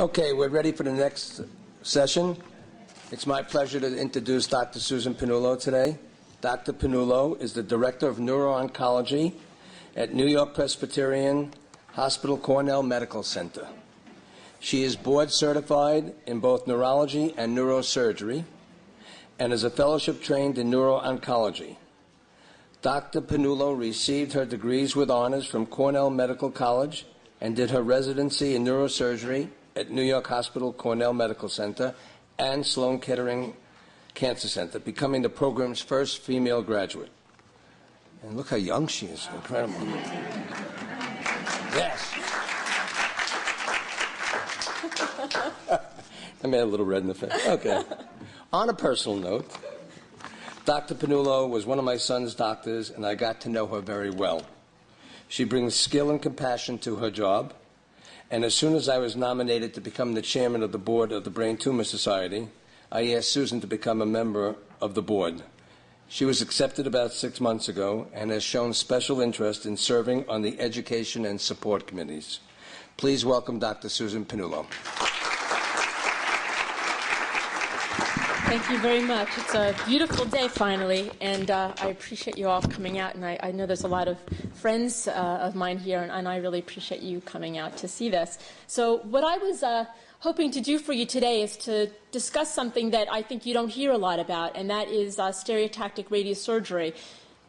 Okay, we're ready for the next session. It's my pleasure to introduce Dr. Susan Pannullo today. Dr. Pannullo is the Director of Neuro-Oncology at New York Presbyterian Hospital Cornell Medical Center. She is board certified in both neurology and neurosurgery and is a fellowship trained in neuro-oncology. Dr. Pannullo received her degrees with honors from Cornell Medical College and did her residency in neurosurgery at New York Hospital Cornell Medical Center and Sloan Kettering Cancer Center, becoming the program's first female graduate. And look how young she is. Incredible. Yes. I made a little red in the face. Okay. On a personal note, Dr. Pannullo was one of my son's doctors, and I got to know her very well. She brings skill and compassion to her job, and as soon as I was nominated to become the chairman of the board of the Brain Tumor Society, I asked Susan to become a member of the board. She was accepted about 6 months ago and has shown special interest in serving on the education and support committees. Please welcome Dr. Susan Pannullo. Thank you very much. It's a beautiful day finally, and I appreciate you all coming out, and I know there's a lot of friends of mine here, and I really appreciate you coming out to see this. So what I was hoping to do for you today is to discuss something that I think you don't hear a lot about, and that is stereotactic radiosurgery.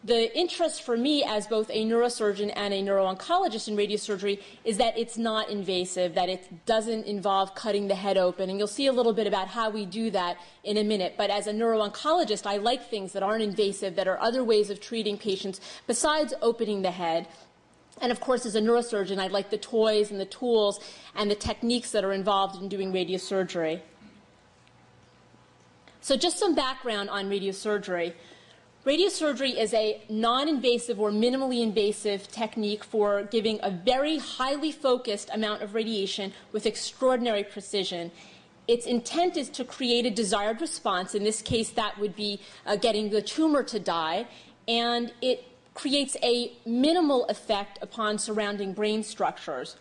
The interest for me as both a neurosurgeon and a neuro-oncologist in radiosurgery is that it's not invasive, that it doesn't involve cutting the head open, and you'll see a little bit about how we do that in a minute. But as a neuro-oncologist, I like things that aren't invasive, that are other ways of treating patients besides opening the head. And of course, as a neurosurgeon, I like the toys and the tools and the techniques that are involved in doing radiosurgery. So just some background on radiosurgery. Radiosurgery is a non-invasive or minimally invasive technique for giving a very highly focused amount of radiation with extraordinary precision. Its intent is to create a desired response. In this case, that would be getting the tumor to die, and it creates a minimal effect upon surrounding brain structures.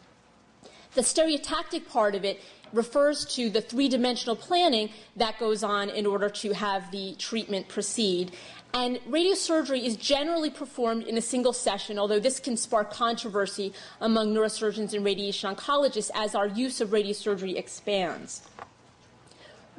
The stereotactic part of it refers to the three-dimensional planning that goes on in order to have the treatment proceed. And radiosurgery is generally performed in a single session, although this can spark controversy among neurosurgeons and radiation oncologists as our use of radiosurgery expands.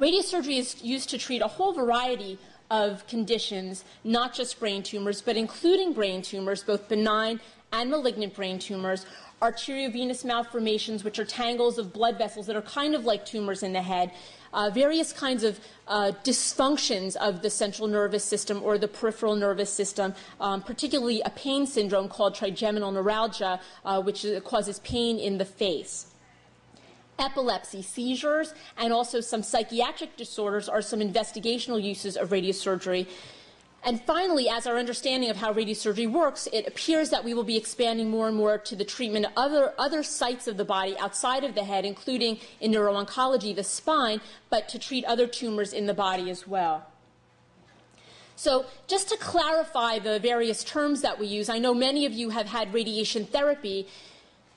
Radiosurgery is used to treat a whole variety of conditions, not just brain tumors, but including brain tumors, both benign and malignant brain tumors, arteriovenous malformations, which are tangles of blood vessels that are kind of like tumors in the head, various kinds of dysfunctions of the central nervous system or the peripheral nervous system, particularly a pain syndrome called trigeminal neuralgia, which causes pain in the face. Epilepsy, seizures, and also some psychiatric disorders are some investigational uses of radiosurgery. And finally, as our understanding of how radiosurgery works, it appears that we will be expanding more and more to the treatment of other sites of the body outside of the head, including in neuro-oncology, the spine, but to treat other tumors in the body as well. So just to clarify the various terms that we use, I know many of you have had radiation therapy,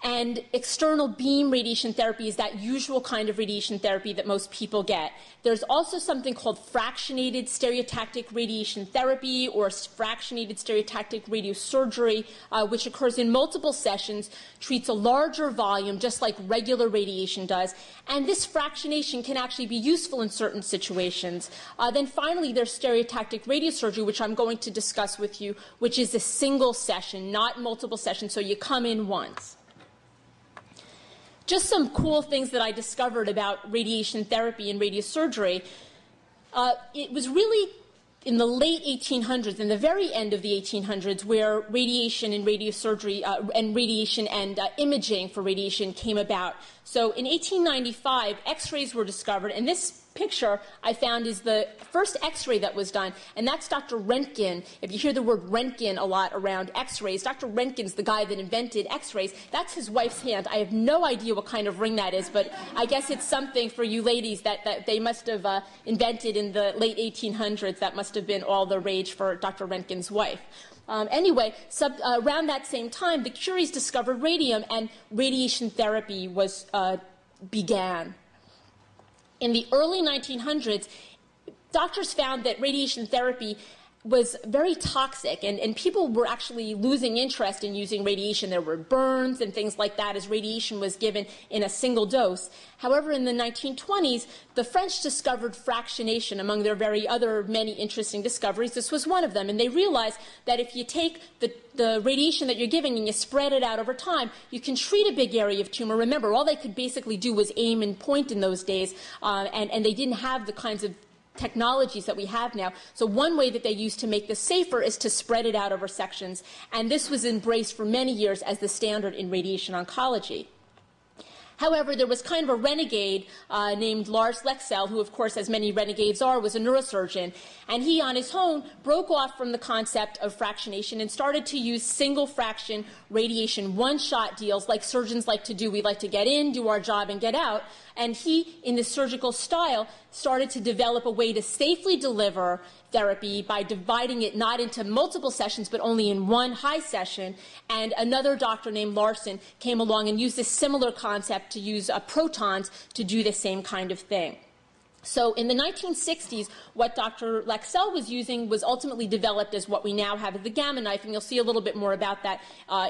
and external beam radiation therapy is that usual kind of radiation therapy that most people get. There's also something called fractionated stereotactic radiation therapy or fractionated stereotactic radiosurgery, which occurs in multiple sessions, treats a larger volume, just like regular radiation does. And this fractionation can actually be useful in certain situations. Then finally, there's stereotactic radiosurgery, which I'm going to discuss with you, which is a single session, not multiple sessions, so you come in once. Just some cool things that I discovered about radiation therapy and radiosurgery. It was really in the late 1800s, in the very end of the 1800s, where radiation and radiosurgery and radiation and imaging for radiation came about. So in 1895, X-rays were discovered, and this picture I found is the first X-ray that was done, and that's Dr. Röntgen. If you hear the word Röntgen a lot around X-rays, Dr. Röntgen's the guy that invented X-rays. That's his wife's hand. I have no idea what kind of ring that is, but I guess it's something for you ladies that they must have invented in the late 1800s. That must have been all the rage for Dr. Röntgen's wife. Anyway, around that same time, the Curies discovered radium, and radiation therapy was began. In the early 1900s, doctors found that radiation therapy was very toxic, and people were actually losing interest in using radiation. There were burns and things like that as radiation was given in a single dose. However, in the 1920s, the French discovered fractionation among their many interesting discoveries. This was one of them, and they realized that if you take the radiation that you're giving and you spread it out over time, you can treat a big area of tumor. Remember, all they could basically do was aim and point in those days, and they didn't have the kinds of technologies that we have now. So one way that they used to make this safer is to spread it out over sections, and this was embraced for many years as the standard in radiation oncology. However, there was kind of a renegade named Lars Lexell, who, of course, as many renegades are, was a neurosurgeon. And he, on his own, broke off from the concept of fractionation and started to use single fraction radiation one-shot deals like surgeons like to do. We like to get in, do our job, and get out. And he, in the surgical style, started to develop a way to safely deliver therapy by dividing it not into multiple sessions but only in one high session. And another doctor named Larson came along and used this similar concept to use protons to do the same kind of thing. So in the 1960s, what Dr. Lexell was using was ultimately developed as what we now have as the gamma knife, and you'll see a little bit more about that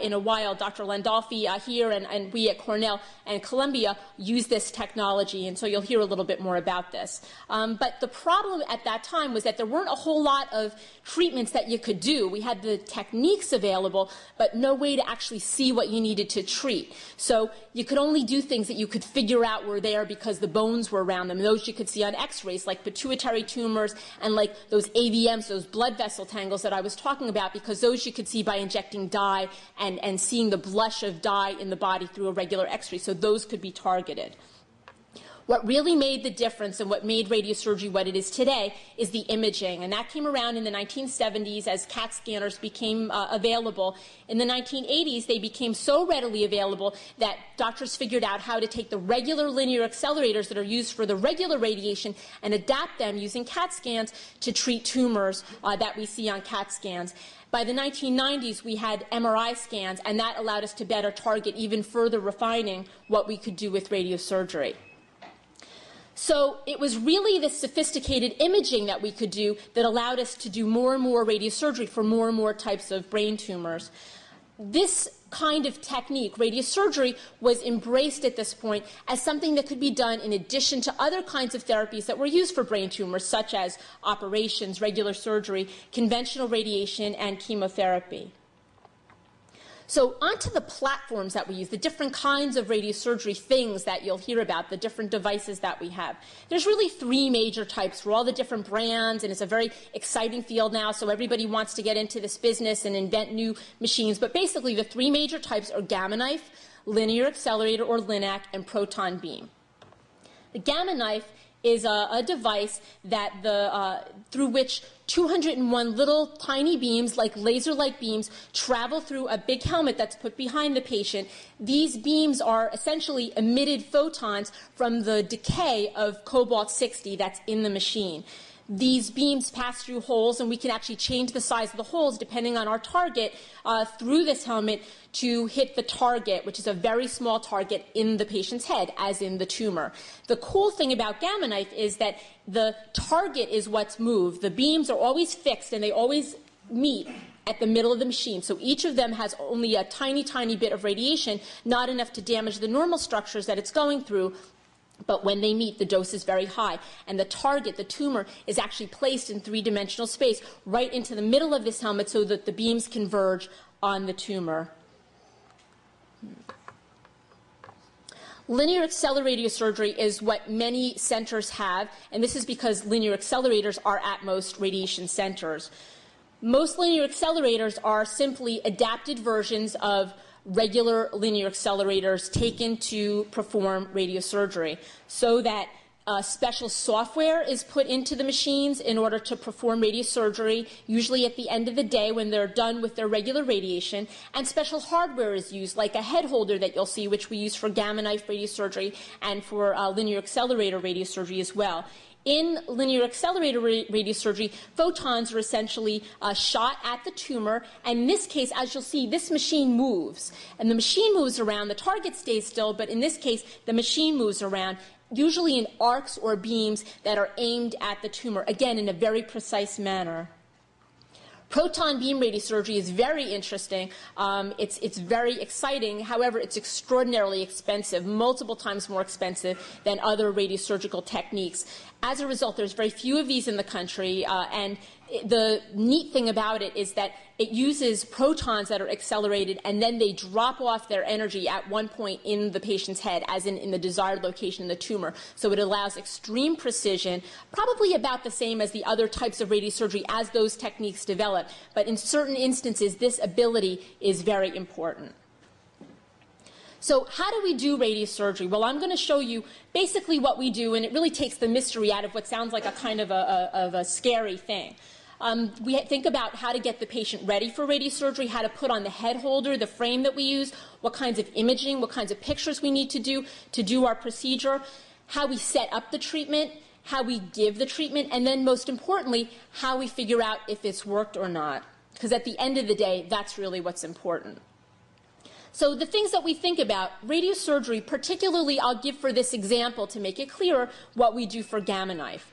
in a while. Dr. Landolfi here and we at Cornell and Columbia use this technology, and so you'll hear a little bit more about this. But the problem at that time was that there weren't a whole lot of treatments that you could do. We had the techniques available, but no way to actually see what you needed to treat. So you could only do things that you could figure out were there because the bones were around them. Those you could see on x-rays, like pituitary tumors and like those AVMs, those blood vessel tangles that I was talking about, because those you could see by injecting dye and seeing the blush of dye in the body through a regular x-ray. So those could be targeted. What really made the difference and what made radiosurgery what it is today is the imaging, and that came around in the 1970s as CAT scanners became available. In the 1980s, they became so readily available that doctors figured out how to take the regular linear accelerators that are used for the regular radiation and adapt them using CAT scans to treat tumors that we see on CAT scans. By the 1990s, we had MRI scans, and that allowed us to better target, even further refining what we could do with radiosurgery. So it was really this sophisticated imaging that we could do that allowed us to do more and more radiosurgery for more and more types of brain tumors. This kind of technique, radiosurgery, was embraced at this point as something that could be done in addition to other kinds of therapies that were used for brain tumors, such as operations, regular surgery, conventional radiation, and chemotherapy. So onto the platforms that we use, the different kinds of radiosurgery things that you'll hear about, the different devices that we have. There's really three major types for all the different brands, and it's a very exciting field now, so everybody wants to get into this business and invent new machines. But basically, the three major types are gamma knife, linear accelerator or LINAC, and proton beam. The gamma knife is a device that through which 201 little tiny beams, like laser-like beams, travel through a big helmet that's put behind the patient. These beams are essentially emitted photons from the decay of cobalt-60 that's in the machine. These beams pass through holes, and we can actually change the size of the holes depending on our target through this helmet to hit the target, which is a very small target in the patient's head, as in the tumor. The cool thing about gamma knife is that the target is what's moved. The beams are always fixed, and they always meet at the middle of the machine. So each of them has only a tiny, tiny bit of radiation, not enough to damage the normal structures that it's going through. But when they meet, the dose is very high. And the target, the tumor, is actually placed in three-dimensional space right into the middle of this helmet so that the beams converge on the tumor. Linear accelerator radiosurgery is what many centers have, and this is because linear accelerators are at most radiation centers. Most linear accelerators are simply adapted versions of regular linear accelerators taken to perform radiosurgery, so that special software is put into the machines in order to perform radiosurgery, usually at the end of the day when they're done with their regular radiation, and special hardware is used, like a head holder that you'll see, which we use for gamma knife radiosurgery and for linear accelerator radiosurgery as well. In linear accelerator radiosurgery, photons are essentially shot at the tumor, and in this case, as you'll see, this machine moves. And the machine moves around, the target stays still, but in this case, the machine moves around, usually in arcs or beams that are aimed at the tumor, again, in a very precise manner. Proton beam radiosurgery is very interesting. It's very exciting. However, it's extraordinarily expensive, multiple times more expensive than other radiosurgical techniques. As a result, there's very few of these in the country, and the neat thing about it is that it uses protons that are accelerated, and then they drop off their energy at one point in the patient's head, as in the desired location in the tumor. So it allows extreme precision, probably about the same as the other types of radiosurgery as those techniques develop. But in certain instances, this ability is very important. So how do we do radiosurgery? Well, I'm going to show you basically what we do, and it really takes the mystery out of what sounds like a kind of a scary thing. We think about how to get the patient ready for radiosurgery, how to put on the head holder, the frame that we use, what kinds of imaging, what kinds of pictures we need to do our procedure, how we set up the treatment, how we give the treatment, and then most importantly, how we figure out if it's worked or not. Because at the end of the day, that's really what's important. So the things that we think about, radiosurgery, particularly I'll give for this example to make it clearer what we do for Gamma Knife.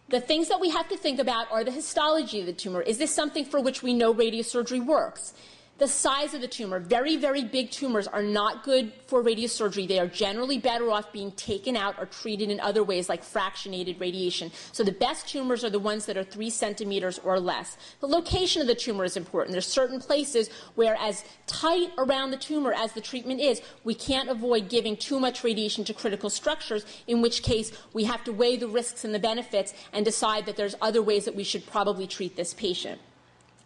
The things that we have to think about are the histology of the tumor. Is this something for which we know radiosurgery works? The size of the tumor. Very, very big tumors are not good for radiosurgery. They are generally better off being taken out or treated in other ways, like fractionated radiation. So the best tumors are the ones that are 3 centimeters or less. The location of the tumor is important. There's certain places where, as tight around the tumor as the treatment is, we can't avoid giving too much radiation to critical structures, in which case we have to weigh the risks and the benefits and decide that there's other ways that we should probably treat this patient.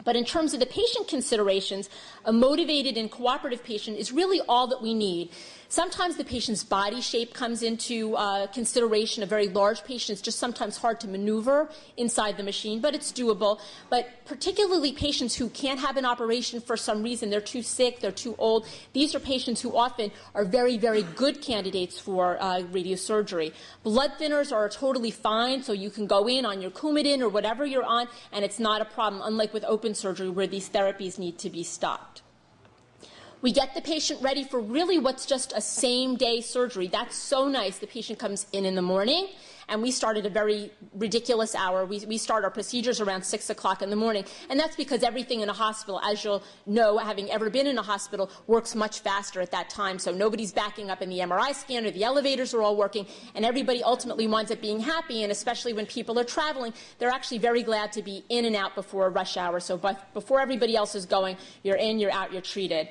But in terms of the patient considerations, a motivated and cooperative patient is really all that we need. Sometimes the patient's body shape comes into consideration. A very large patient is just sometimes hard to maneuver inside the machine, but it's doable. But particularly patients who can't have an operation for some reason, they're too sick, they're too old, these are patients who often are very, very good candidates for radiosurgery. Blood thinners are totally fine, so you can go in on your Coumadin or whatever you're on, and it's not a problem, unlike with open surgery where these therapies need to be stopped. We get the patient ready for really what's just a same-day surgery. That's so nice. The patient comes in the morning, and we start at a very ridiculous hour. We start our procedures around 6 o'clock in the morning, and that's because everything in a hospital, as you'll know, having ever been in a hospital, works much faster at that time. So nobody's backing up in the MRI scanner, the elevators are all working, and everybody ultimately winds up being happy, and especially when people are traveling, they're actually very glad to be in and out before a rush hour. So before everybody else is going, you're in, you're out, you're treated.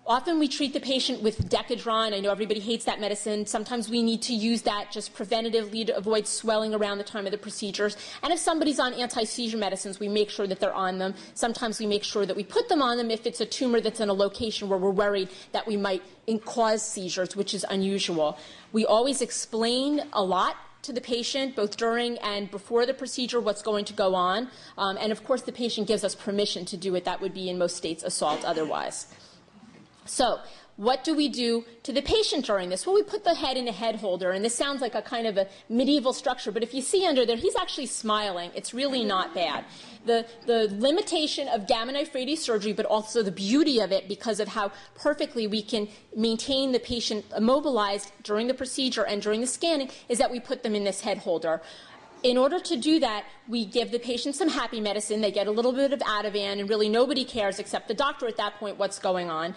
Often we treat the patient with Decadron. I know everybody hates that medicine. Sometimes we need to use that just preventatively to avoid swelling around the time of the procedures. And if somebody's on anti-seizure medicines, we make sure that they're on them. Sometimes we make sure that we put them on them if it's a tumor that's in a location where we're worried that we might cause seizures, which is unusual. We always explain a lot to the patient, both during and before the procedure, what's going to go on. And of course, the patient gives us permission to do it. That would be in most states assault otherwise. So what do we do to the patient during this? Well, we put the head in a head holder, and this sounds like a kind of a medieval structure, but if you see under there, he's actually smiling. It's really not bad. The limitation of gamma knife radiosurgery, but also the beauty of it because of how perfectly we can maintain the patient immobilized during the procedure and during the scanning, is that we put them in this head holder. In order to do that, we give the patient some happy medicine. They get a little bit of Ativan, and really nobody cares except the doctor at that point what's going on.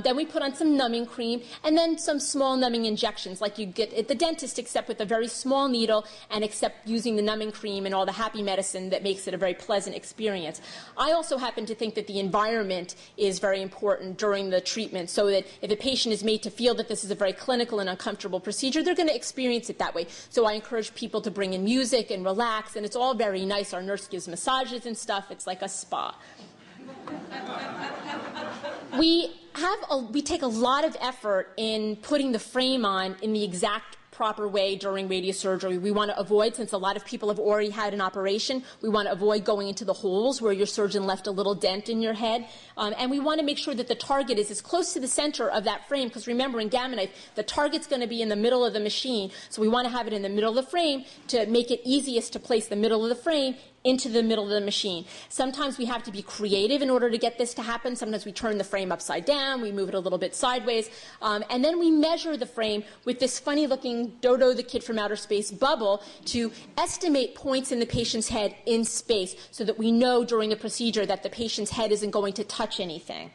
Then we put on some numbing cream, and then some small numbing injections like you get at the dentist, except with a very small needle, and except using the numbing cream and all the happy medicine that makes it a very pleasant experience. I also happen to think that the environment is very important during the treatment, so that if a patient is made to feel that this is a very clinical and uncomfortable procedure, they're going to experience it that way. So I encourage people to bring in music and relax, and it's all very nice. Our nurse gives massages and stuff. It's like a spa. We take a lot of effort in putting the frame on in the exact proper way during radiosurgery. We want to avoid, since a lot of people have already had an operation, we want to avoid going into the holes where your surgeon left a little dent in your head. And we want to make sure that the target is as close to the center of that frame, because remember, in Gamma Knife, the target's going to be in the middle of the machine. So we want to have it in the middle of the frame to make it easiest to place the middle of the frame into the middle of the machine. Sometimes we have to be creative in order to get this to happen. Sometimes we turn the frame upside down, we move it a little bit sideways, and then we measure the frame with this funny-looking Dodo the Kid from Outer Space bubble to estimate points in the patient's head in space so that we know during the procedure that the patient's head isn't going to touch anything.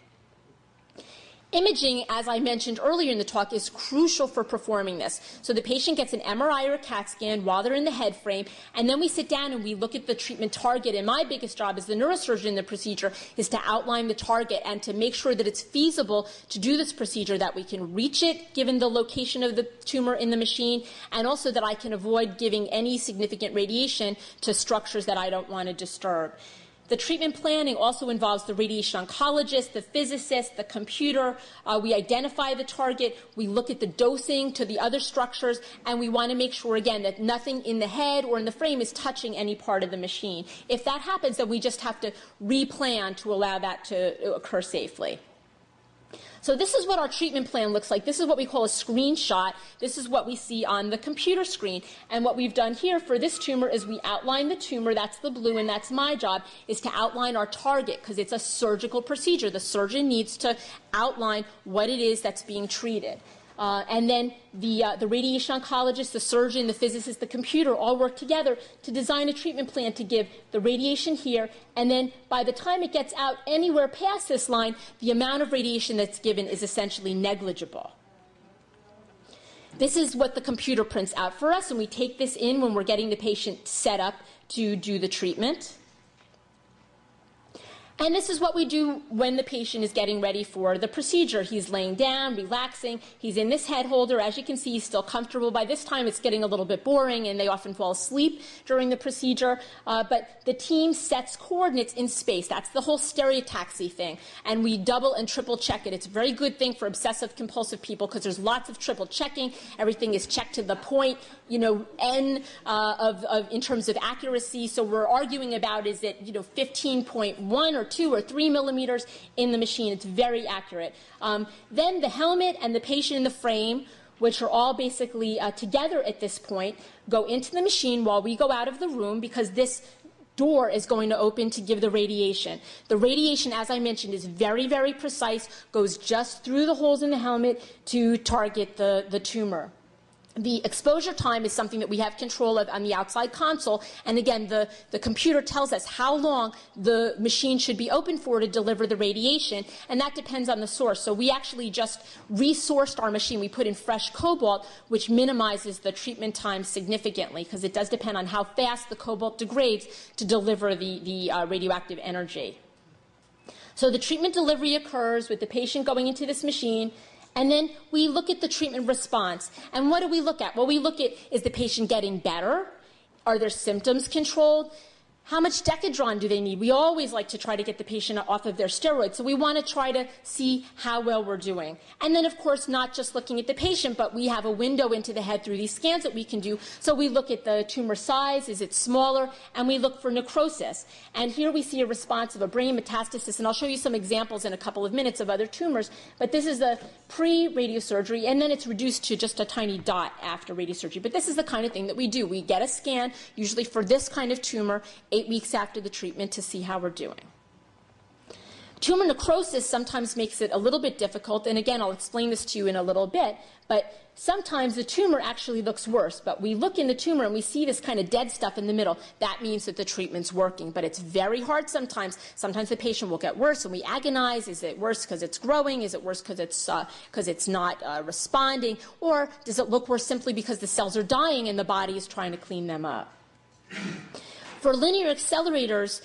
Imaging, as I mentioned earlier in the talk, is crucial for performing this. So the patient gets an MRI or a CAT scan while they're in the head frame, and then we sit down and we look at the treatment target. And my biggest job as the neurosurgeon in the procedure is to outline the target and to make sure that it's feasible to do this procedure, that we can reach it given the location of the tumor in the machine, and also that I can avoid giving any significant radiation to structures that I don't want to disturb. The treatment planning also involves the radiation oncologist, the physicist, the computer. We identify the target, we look at the dosing to the other structures, and we want to make sure, again, that nothing in the head or in the frame is touching any part of the machine. If that happens, then we just have to replan to allow that to occur safely. So this is what our treatment plan looks like. This is what we call a screenshot. This is what we see on the computer screen. And what we've done here for this tumor is we outline the tumor. That's the blue, and that's my job, is to outline our target, because it's a surgical procedure. The surgeon needs to outline what it is that's being treated. And then the radiation oncologist, the surgeon, the physicist, the computer all work together to design a treatment plan to give the radiation here. And then by the time it gets out anywhere past this line, the amount of radiation that's given is essentially negligible. This is what the computer prints out for us, and we take this in when we're getting the patient set up to do the treatment. And this is what we do when the patient is getting ready for the procedure. He's laying down, relaxing. He's in this head holder. As you can see, he's still comfortable. By this time, it's getting a little bit boring, and they often fall asleep during the procedure. But the team sets coordinates in space. That's the whole stereotaxy thing. And we double and triple check it. It's a very good thing for obsessive-compulsive people because there's lots of triple checking. Everything is checked to the point, N in terms of accuracy. So we're arguing about, is it, 15.1 or 2 or 3 millimeters in the machine. It's very accurate. Then the helmet and the patient in the frame, which are all basically together at this point, go into the machine while we go out of the room, because this door is going to open to give the radiation. The radiation, as I mentioned, is very, very precise, goes just through the holes in the helmet to target the tumor. The exposure time is something that we have control of on the outside console. And again, the computer tells us how long the machine should be open for to deliver the radiation, and that depends on the source. So we actually just resourced our machine. We put in fresh cobalt, which minimizes the treatment time significantly, because it does depend on how fast the cobalt degrades to deliver the radioactive energy. So the treatment delivery occurs with the patient going into this machine. And then we look at the treatment response. And what do we look at? Well, we look at, is the patient getting better? Are their symptoms controlled? How much Decadron do they need? We always like to try to get the patient off of their steroids. So we want to try to see how well we're doing. And then, of course, not just looking at the patient, but we have a window into the head through these scans that we can do. So we look at the tumor size, is it smaller, and we look for necrosis. And here we see a response of a brain metastasis, and I'll show you some examples in a couple of minutes of other tumors. But this is the pre-radiosurgery, and then it's reduced to just a tiny dot after radiosurgery. But this is the kind of thing that we do. We get a scan, usually for this kind of tumor, 8 weeks after the treatment, to see how we're doing. Tumor necrosis sometimes makes it a little bit difficult, and again, I'll explain this to you in a little bit, but sometimes the tumor actually looks worse, but we look in the tumor and we see this kind of dead stuff in the middle. That means that the treatment's working, but it's very hard sometimes. Sometimes the patient will get worse, and we agonize. Is it worse because it's growing? Is it worse because it's not responding? Or does it look worse simply because the cells are dying and the body is trying to clean them up? For linear accelerators,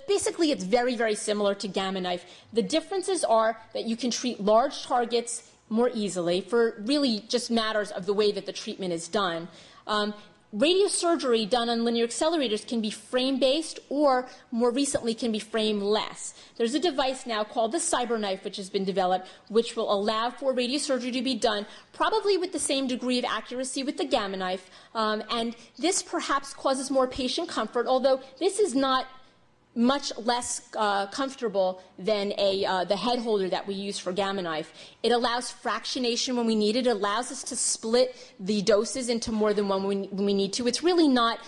basically it's very, very similar to Gamma Knife. The differences are that you can treat large targets more easily, for really just matters of the way that the treatment is done. Radiosurgery done on linear accelerators can be frame-based or, more recently, can be frame-less. There's a device now called the CyberKnife, which has been developed, which will allow for radiosurgery to be done probably with the same degree of accuracy with the Gamma knife, and this perhaps causes more patient comfort, although this is not much less comfortable than the head holder that we use for Gamma knife. It allows fractionation when we need it. It allows us to split the doses into more than one when we need to. It's really not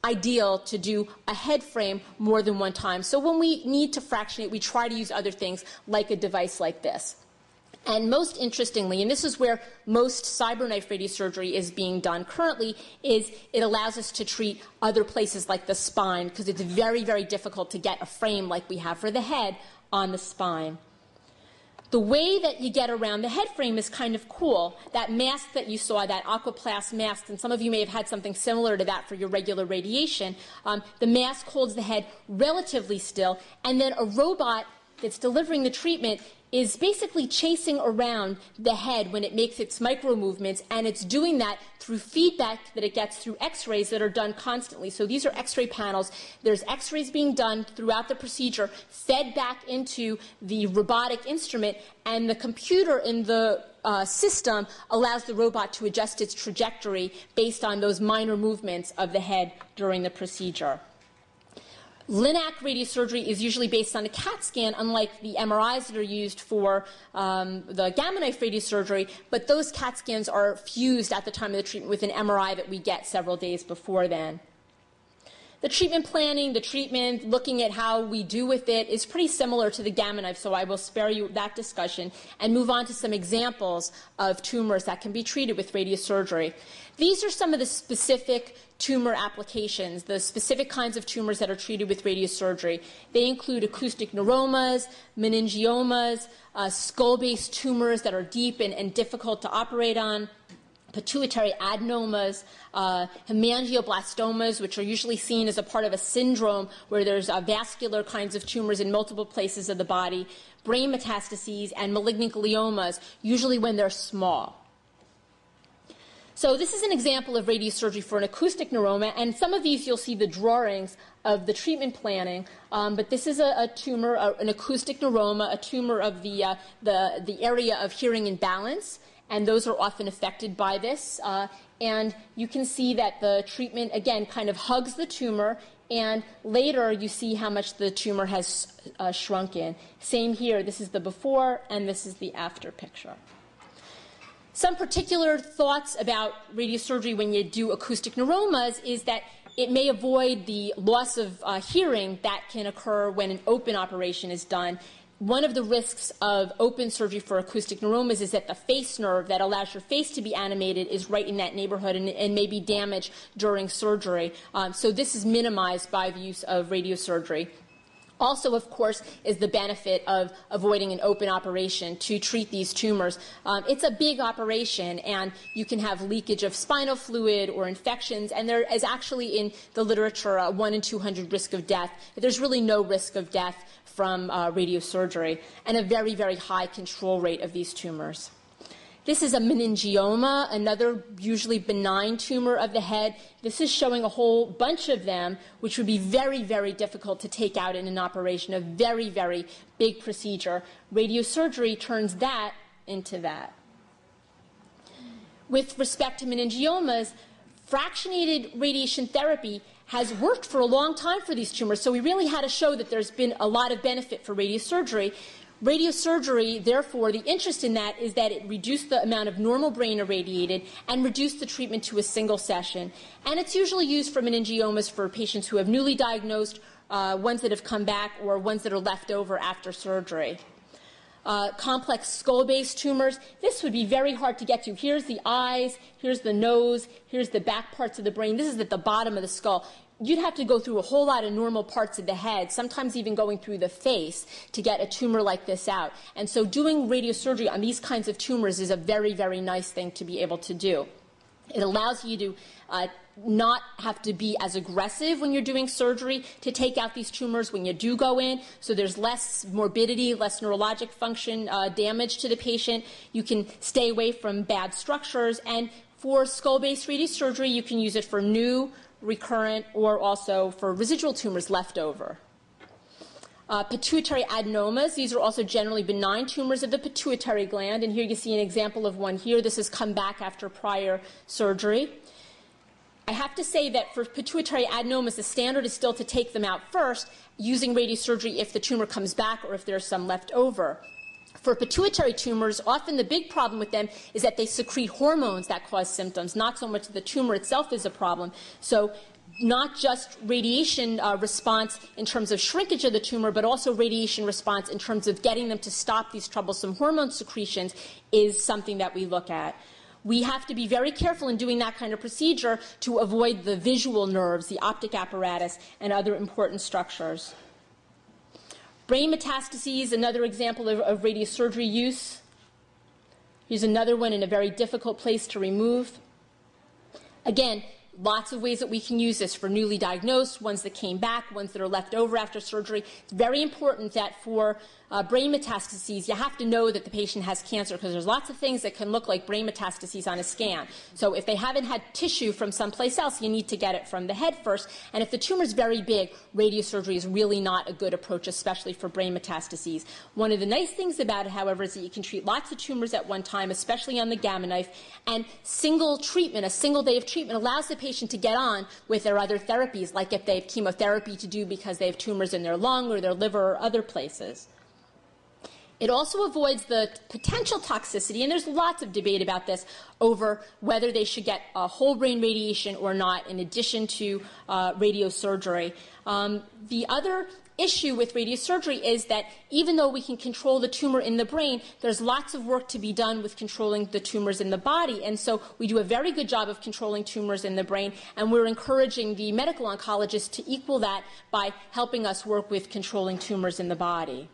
ideal to do a head frame more than one time. So when we need to fractionate, we try to use other things like a device like this. And most interestingly, and this is where most CyberKnife radiosurgery is being done currently, is it allows us to treat other places like the spine, because it's very, very difficult to get a frame like we have for the head on the spine. The way that you get around the head frame is kind of cool. That mask that you saw, that Aquaplast mask, and some of you may have had something similar to that for your regular radiation, the mask holds the head relatively still, and then a robot that's delivering the treatment is basically chasing around the head when it makes its micro movements, and it's doing that through feedback that it gets through x-rays that are done constantly. So these are x-ray panels. There's x-rays being done throughout the procedure, fed back into the robotic instrument, and the computer in the system allows the robot to adjust its trajectory based on those minor movements of the head during the procedure. LINAC radiosurgery is usually based on a CAT scan, unlike the MRIs that are used for the Gamma knife radiosurgery, but those CAT scans are fused at the time of the treatment with an MRI that we get several days before then. The treatment planning, the treatment, looking at how we do with it is pretty similar to the Gamma knife, so I will spare you that discussion and move on to some examples of tumors that can be treated with radiosurgery. These are some of the specific tumor applications, the specific kinds of tumors that are treated with radiosurgery. They include acoustic neuromas, meningiomas, skull-based tumors that are deep and difficult to operate on, pituitary adenomas, hemangioblastomas, which are usually seen as a part of a syndrome where there's vascular kinds of tumors in multiple places of the body, brain metastases, and malignant gliomas, usually when they're small. So this is an example of radiosurgery for an acoustic neuroma, and some of these you'll see the drawings of the treatment planning, but this is a tumor, an acoustic neuroma, a tumor of the area of hearing and balance, and those are often affected by this. And you can see that the treatment, again, kind of hugs the tumor, and later you see how much the tumor has shrunken. Same here. This is the before, and this is the after picture. Some particular thoughts about radiosurgery when you do acoustic neuromas is that it may avoid the loss of hearing that can occur when an open operation is done. One of the risks of open surgery for acoustic neuromas is that the face nerve that allows your face to be animated is right in that neighborhood and may be damaged during surgery. So this is minimized by the use of radiosurgery. Also, of course, is the benefit of avoiding an open operation to treat these tumors. It's a big operation, and you can have leakage of spinal fluid or infections, and there is actually in the literature a 1 in 200 risk of death. There's really no risk of death from radiosurgery, and a very, very high control rate of these tumors. This is a meningioma, another usually benign tumor of the head. This is showing a whole bunch of them, which would be very, very difficult to take out in an operation, a very, very big procedure. Radiosurgery turns that into that. With respect to meningiomas, fractionated radiation therapy has worked for a long time for these tumors, so we really had to show that there's been a lot of benefit for radiosurgery. Radiosurgery, therefore, the interest in that is that it reduced the amount of normal brain irradiated and reduced the treatment to a single session. And it's usually used for meningiomas for patients who have newly diagnosed, ones that have come back, or ones that are left over after surgery. Complex skull-based tumors, this would be very hard to get to. Here's the eyes, here's the nose, here's the back parts of the brain. This is at the bottom of the skull. You'd have to go through a whole lot of normal parts of the head, sometimes even going through the face to get a tumor like this out. And so doing radiosurgery on these kinds of tumors is a very, very nice thing to be able to do. It allows you to not have to be as aggressive when you're doing surgery to take out these tumors when you do go in, so there's less morbidity, less neurologic function damage to the patient. You can stay away from bad structures, and For skull-based radiosurgery, you can use it for new, recurrent, or also for residual tumors left over. Pituitary adenomas, these are also generally benign tumors of the pituitary gland, and here you see an example of one here. This has come back after prior surgery. I have to say that for pituitary adenomas, the standard is still to take them out first, using radiosurgery if the tumor comes back or if there's some left over. For pituitary tumors, often the big problem with them is that they secrete hormones that cause symptoms. Not so much the tumor itself is a problem. So not just radiation response in terms of shrinkage of the tumor, but also radiation response in terms of getting them to stop these troublesome hormone secretions is something that we look at. We have to be very careful in doing that kind of procedure to avoid the visual nerves, the optic apparatus, and other important structures. Brain metastases, another example of radiosurgery use. Here's another one in a very difficult place to remove. Again, lots of ways that we can use this for newly diagnosed, ones that came back, ones that are left over after surgery. It's very important that for brain metastases, you have to know that the patient has cancer, because there's lots of things that can look like brain metastases on a scan. So if they haven't had tissue from someplace else, you need to get it from the head first. And if the tumor is very big, radiosurgery is really not a good approach, especially for brain metastases. One of the nice things about it, however, is that you can treat lots of tumors at one time, especially on the gamma knife, and single treatment, a single day of treatment, allows the patient to get on with their other therapies, like if they have chemotherapy to do because they have tumors in their lung or their liver or other places. It also avoids the potential toxicity, and there's lots of debate about this, over whether they should get whole brain radiation or not in addition to radiosurgery. The other issue with radiosurgery is that even though we can control the tumor in the brain, there's lots of work to be done with controlling the tumors in the body. And so we do a very good job of controlling tumors in the brain, and we're encouraging the medical oncologists to equal that by helping us work with controlling tumors in the body.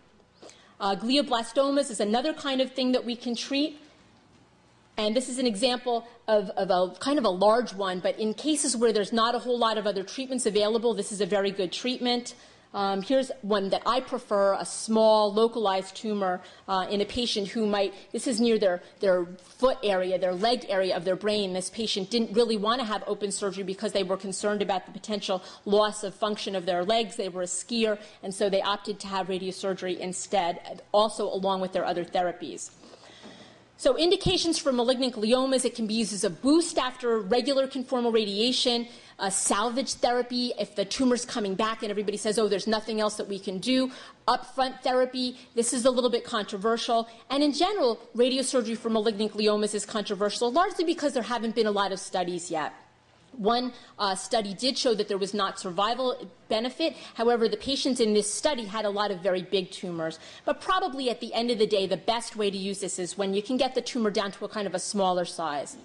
Glioblastomas is another kind of thing that we can treat. And this is an example of a kind of a large one, but in cases where there's not a whole lot of other treatments available, this is a very good treatment. Here's one that I prefer, a small localized tumor in a patient who might, this is near their foot area, their leg area of their brain. This patient didn't really want to have open surgery because they were concerned about the potential loss of function of their legs. They were a skier, and so they opted to have radiosurgery instead, also along with their other therapies. So indications for malignant gliomas, it can be used as a boost after regular conformal radiation, salvage therapy if the tumor's coming back and everybody says, oh, there's nothing else that we can do, upfront therapy, this is a little bit controversial, and in general, radiosurgery for malignant gliomas is controversial, largely because there haven't been a lot of studies yet. One study did show that there was not survival benefit. However, the patients in this study had a lot of very big tumors. But probably at the end of the day, the best way to use this is when you can get the tumor down to a kind of a smaller size.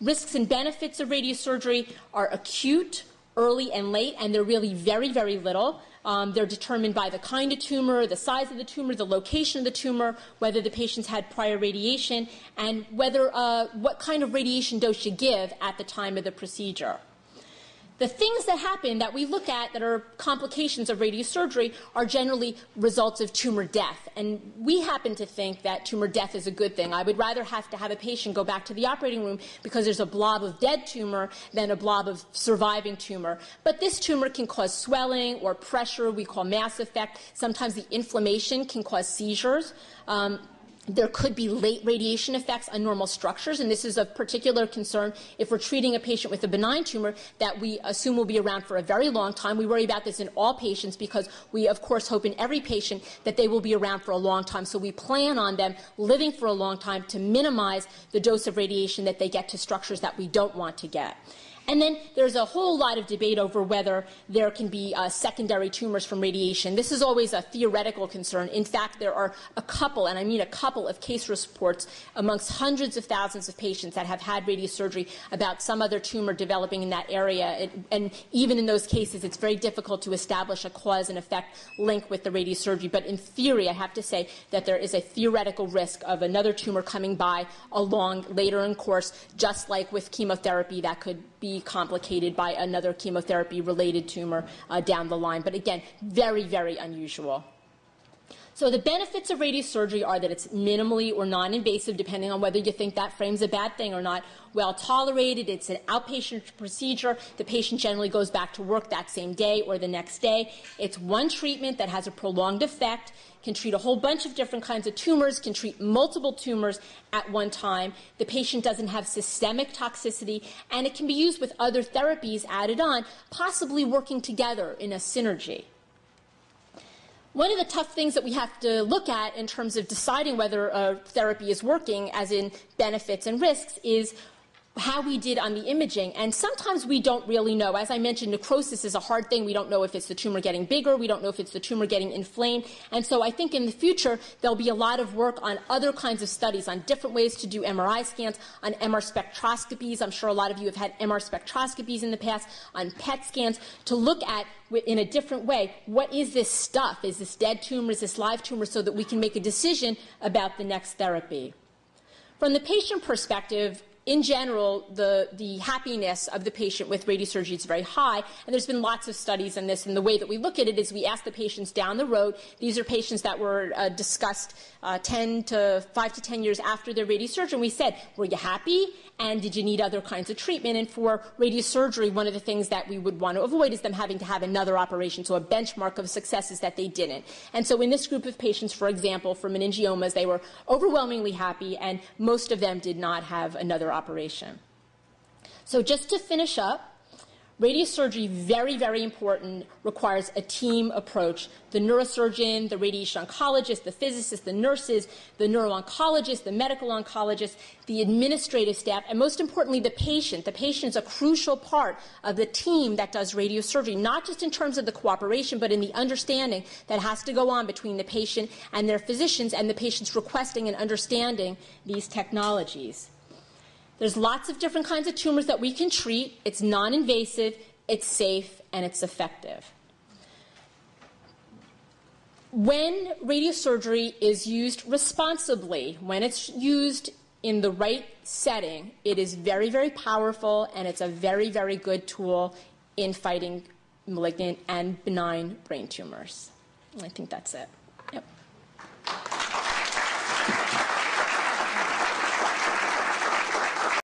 Risks and benefits of radiosurgery are acute, early, and late, and they're really very, very little. They're determined by the kind of tumor, the size of the tumor, the location of the tumor, whether the patient's had prior radiation, and whether what kind of radiation dose you give at the time of the procedure. The things that happen that we look at that are complications of radiosurgery are generally results of tumor death. And we happen to think that tumor death is a good thing. I would rather have to have a patient go back to the operating room because there's a blob of dead tumor than a blob of surviving tumor. But this tumor can cause swelling or pressure, we call mass effect. Sometimes the inflammation can cause seizures. There could be late radiation effects on normal structures, and this is of particular concern if we're treating a patient with a benign tumor that we assume will be around for a very long time. We worry about this in all patients because we, of course, hope in every patient that they will be around for a long time. So we plan on them living for a long time to minimize the dose of radiation that they get to structures that we don't want to get. And then there's a whole lot of debate over whether there can be secondary tumors from radiation. This is always a theoretical concern. In fact, there are a couple, and I mean a couple, of case reports amongst hundreds of thousands of patients that have had radiosurgery about some other tumor developing in that area. And even in those cases, it's very difficult to establish a cause and effect link with the radiosurgery. But in theory, I have to say that there is a theoretical risk of another tumor coming by along later in course, just like with chemotherapy that could be complicated by another chemotherapy-related tumor down the line. But again, very, very unusual. So the benefits of radiosurgery are that it's minimally or non-invasive, depending on whether you think that frame's a bad thing or not. Well tolerated. It's an outpatient procedure. The patient generally goes back to work that same day or the next day. It's one treatment that has a prolonged effect, can treat a whole bunch of different kinds of tumors, can treat multiple tumors at one time. The patient doesn't have systemic toxicity, and it can be used with other therapies added on, possibly working together in a synergy. One of the tough things that we have to look at in terms of deciding whether a therapy is working, as in benefits and risks, is how we did on the imaging. And sometimes we don't really know. As I mentioned, necrosis is a hard thing. We don't know if it's the tumor getting bigger. We don't know if it's the tumor getting inflamed. And so I think in the future, there'll be a lot of work on other kinds of studies, on different ways to do MRI scans, on MR spectroscopies. I'm sure a lot of you have had MR spectroscopies in the past, on PET scans, to look at in a different way, what is this stuff? Is this dead tumor? Is this live tumor? So that we can make a decision about the next therapy. From the patient perspective, in general, the happiness of the patient with radiosurgery is very high, and there's been lots of studies on this, and the way that we look at it is we ask the patients down the road. These are patients that were discussed 5 to 10 years after their radiosurgery, and we said, were you happy, and did you need other kinds of treatment? And for radiosurgery, one of the things that we would want to avoid is them having to have another operation, so a benchmark of success is that they didn't. And so in this group of patients, for example, for meningiomas, they were overwhelmingly happy, and most of them did not have another operation. So just to finish up, radiosurgery, very, very important, requires a team approach. The neurosurgeon, the radiation oncologist, the physicist, the nurses, the neuro-oncologist, the medical oncologist, the administrative staff, and most importantly, the patient. The patient is a crucial part of the team that does radiosurgery, not just in terms of the cooperation, but in the understanding that has to go on between the patient and their physicians, and the patients requesting and understanding these technologies. There's lots of different kinds of tumors that we can treat. It's non-invasive, it's safe, and it's effective. When radiosurgery is used responsibly, when it's used in the right setting, it is very, very powerful, and it's a very, very good tool in fighting malignant and benign brain tumors. I think that's it.